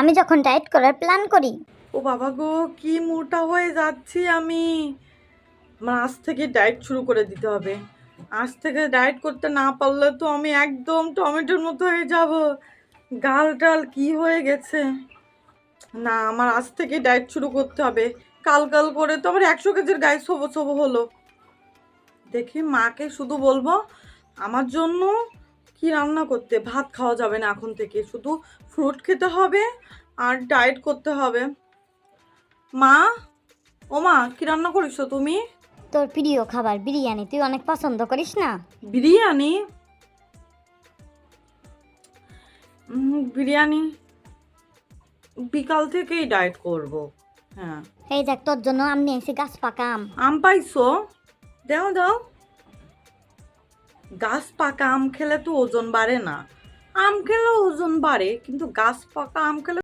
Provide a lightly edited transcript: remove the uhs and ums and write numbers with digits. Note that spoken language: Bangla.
আমি যখন ডায়েট করার প্ল্যান করি। ও বাবা গো, কি মোটা হয়ে যাচ্ছি আমি। আমার আজ থেকে ডায়েট শুরু করে দিতে হবে। আজ থেকে ডায়েট করতে না পারলে তো আমি একদম টমেটোর মতো হয়ে যাব। গাল টাল কি হয়ে গেছে। না, আমার আজ থেকে ডায়েট শুরু করতে হবে। কাল কাল করে তো আমার 100 কেজির গায়ে ছোবো ছোবো হলো। দেখি মাকে শুধু বলবো আমার জন্য কি রান্না করতে। ভাত খাওয়া যাবে না এখন থেকে, শুধু ফ্রুট খেতে হবে আর ডায়েট করতে হবে। মা, ও মা, কি রান্না করিস তুমি? তোর প্রিয় খাবার বিরিয়ানি, তুই অনেক পছন্দ করিস না? বিরিয়ানি? বিরিয়ানি বিকাল থেকেই ডায়েট করব। হ্যাঁ। এই দেখ, তোর জন্য আমি নিয়ে এসেছি গাছ পাকা আম। আম পাইছো? দাও দাও। গাছ পাকা আম খেলে তো ওজন বাড়ে না। আম খেলেও ওজন বাড়ে, কিন্তু গাছ পাকা আম খেলে